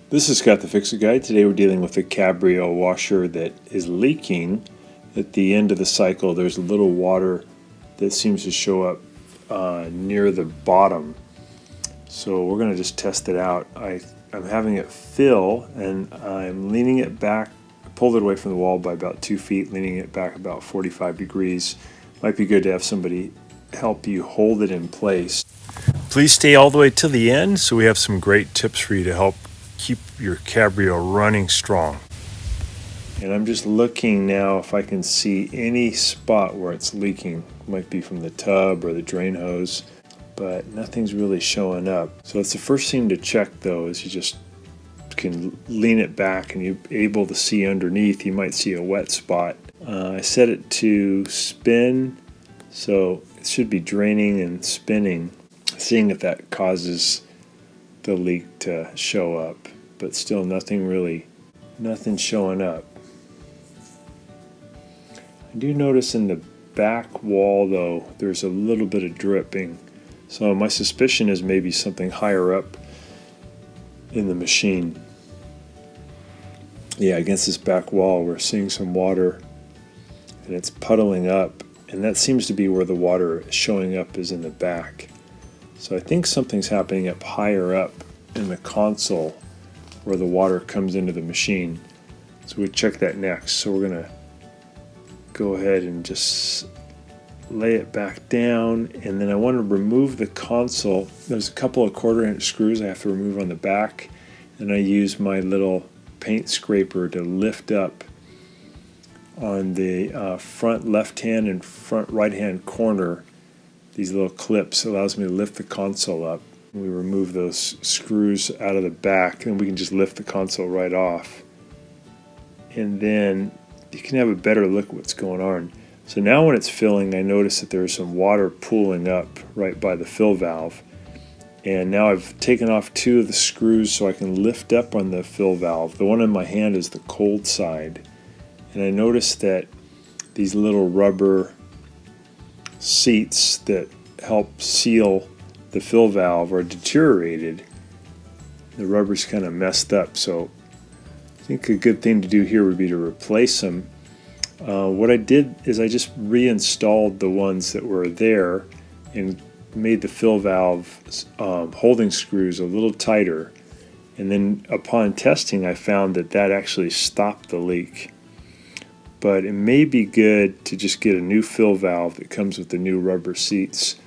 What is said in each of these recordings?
This is Scott the Fix-It Guy. Today we're dealing with a Cabrio washer that is leaking. At the end of the cycle there's a little water that seems to show up near the bottom. So we're going to just test it out. I'm having it fill and I'm leaning it back, pulled it away from the wall by about 2 feet, leaning it back about 45 degrees. Might be good to have somebody help you hold it in place. Please stay all the way to the end so we have some great tips for you to help keep your Cabrio running strong. And I'm just looking now if I can see any spot where it's leaking. It might be from the tub or the drain hose, but nothing's really showing up. So it's the first thing to check though, is you just can lean it back and you're able to see underneath. You might see a wet spot. I set it to spin, so it should be draining and spinning, seeing if that causes the leak to show up, but still nothing showing up. I do notice in the back wall though there's a little bit of dripping, so my suspicion is maybe something higher up in the machine. Yeah, against this back wall we're seeing some water and it's puddling up, and that seems to be where the water is showing up, is in the back. So I think something's happening up higher up in the console where the water comes into the machine. So we check that next. So we're gonna go ahead and just lay it back down, and then I want to remove the console. There's a couple of 1/4-inch screws I have to remove on the back, and I use my little paint scraper to lift up on the front left hand and front right hand corner. These little clips allows me to lift the console up. We remove those screws out of the back and we can just lift the console right off, and then you can have a better look at what's going on. So now when it's filling, I notice that there's some water pooling up right by the fill valve, and now I've taken off 2 of the screws so I can lift up on the fill valve. The one in my hand is the cold side, and I noticed that these little rubber seats that help seal the fill valve are deteriorated. The rubber's kind of messed up, so I think a good thing to do here would be to replace them. What I did is I just reinstalled the ones that were there and made the fill valve holding screws a little tighter, and then upon testing I found that that actually stopped the leak. But it may be good to just get a new fill valve that comes with the new rubber seats.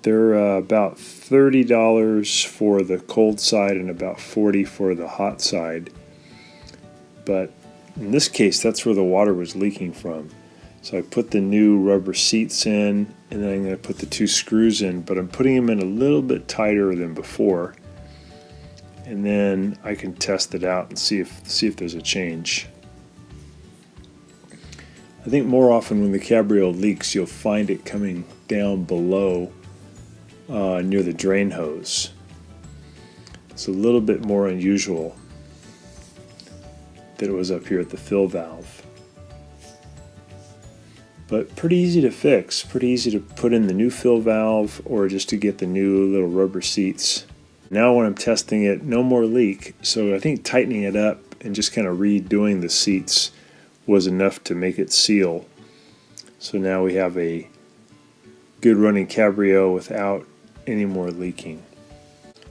They're about $30 for the cold side and about $40 for the hot side. But in this case, that's where the water was leaking from. So I put the new rubber seats in, and then I'm going to put the 2 screws in, but I'm putting them in a little bit tighter than before. And then I can test it out and see if there's a change. I think more often when the Cabrio leaks, you'll find it coming down below near the drain hose. It's a little bit more unusual that it was up here at the fill valve. But pretty easy to fix, pretty easy to put in the new fill valve or just to get the new little rubber seats. Now when I'm testing it, no more leak, so I think tightening it up and just kind of redoing the seats was enough to make it seal. So now we have a good running Cabrio without any more leaking.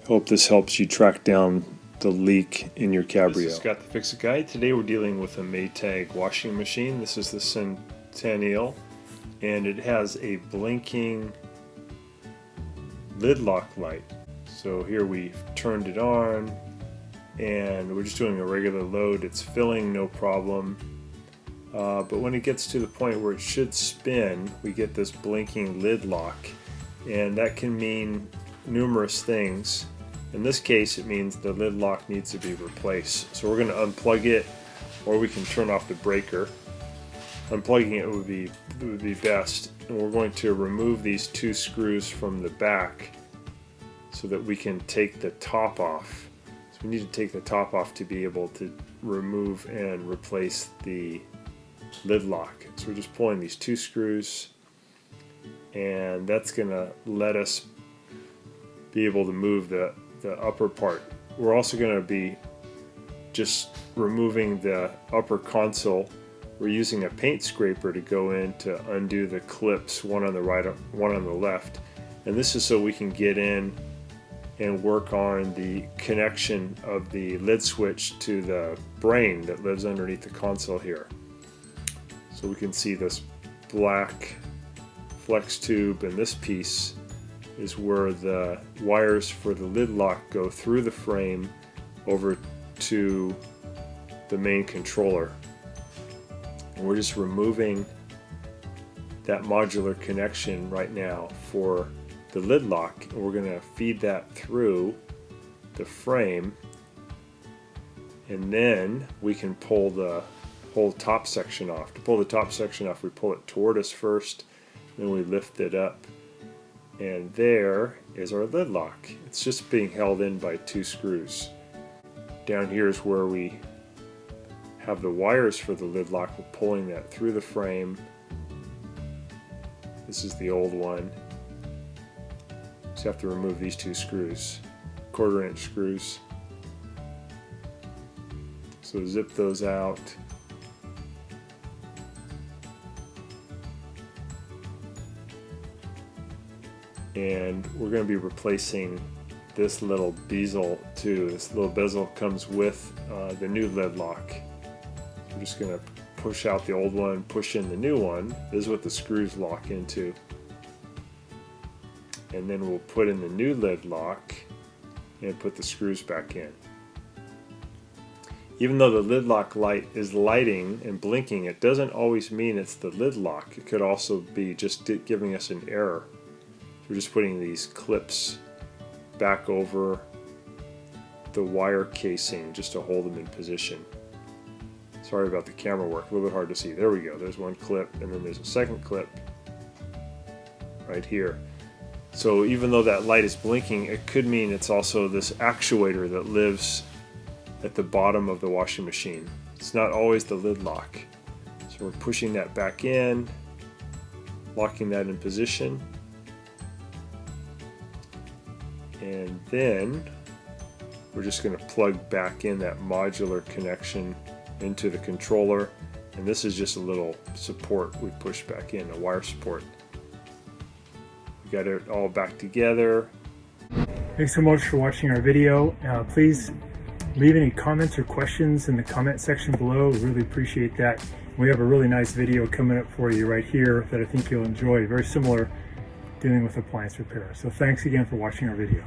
I hope this helps you track down the leak in your Cabrio. This is Scott the Fix-It Guy. Today we're dealing with a Maytag washing machine. This is the Centennial, and it has a blinking lid lock light. So here we've turned it on and we're just doing a regular load. It's filling no problem. But when it gets to the point where it should spin, we get this blinking lid lock, and that can mean numerous things. In this case, it means the lid lock needs to be replaced. So we're going to unplug it, or we can turn off the breaker. Unplugging it would be best, and we're going to remove these 2 screws from the back so that we can take the top off. So we need to take the top off to be able to remove and replace the lid lock. So we're just pulling these 2 screws, and that's going to let us be able to move the upper part we're also going to be just removing the upper console. We're using a paint scraper to go in to undo the clips, one on the right, one on the left. And this is so we can get in and work on the connection of the lid switch to the brain that lives underneath the console here. So we can see this black flex tube, and this piece is where the wires for the lid lock go through the frame over to the main controller. And we're just removing that modular connection right now for the lid lock, and we're going to feed that through the frame, and then we can pull the whole top section off. To pull the top section off, we pull it toward us first, then we lift it up, and there is our lid lock. It's just being held in by 2 screws. Down here is where we have the wires for the lid lock. We're pulling that through the frame. This is the old one. Just have to remove these 2 screws, 1/4 inch screws. So zip those out. And we're going to be replacing this little bezel too. This little bezel comes with the new lid lock. I'm just going to push out the old one, push in the new one. This is what the screws lock into. And then we'll put in the new lid lock and put the screws back in. Even though the lid lock light is lighting and blinking, it doesn't always mean it's the lid lock. It could also be just giving us an error. So we're just putting these clips back over the wire casing just to hold them in position. Sorry about the camera work, a little bit hard to see. There we go, there's one clip, and then there's a second clip right here. So even though that light is blinking, it could mean it's also this actuator that lives at the bottom of the washing machine. It's not always the lid lock. So we're pushing that back in, locking that in position, and then we're just going to plug back in that modular connection into the controller, and this is just a little support we push back in, a wire support. We got it all back together. Thanks so much for watching our video. Please leave any comments or questions in the comment section below. We really appreciate that. We have a really nice video coming up for you right here that I think you'll enjoy, very similar dealing with appliance repair. So thanks again for watching our video.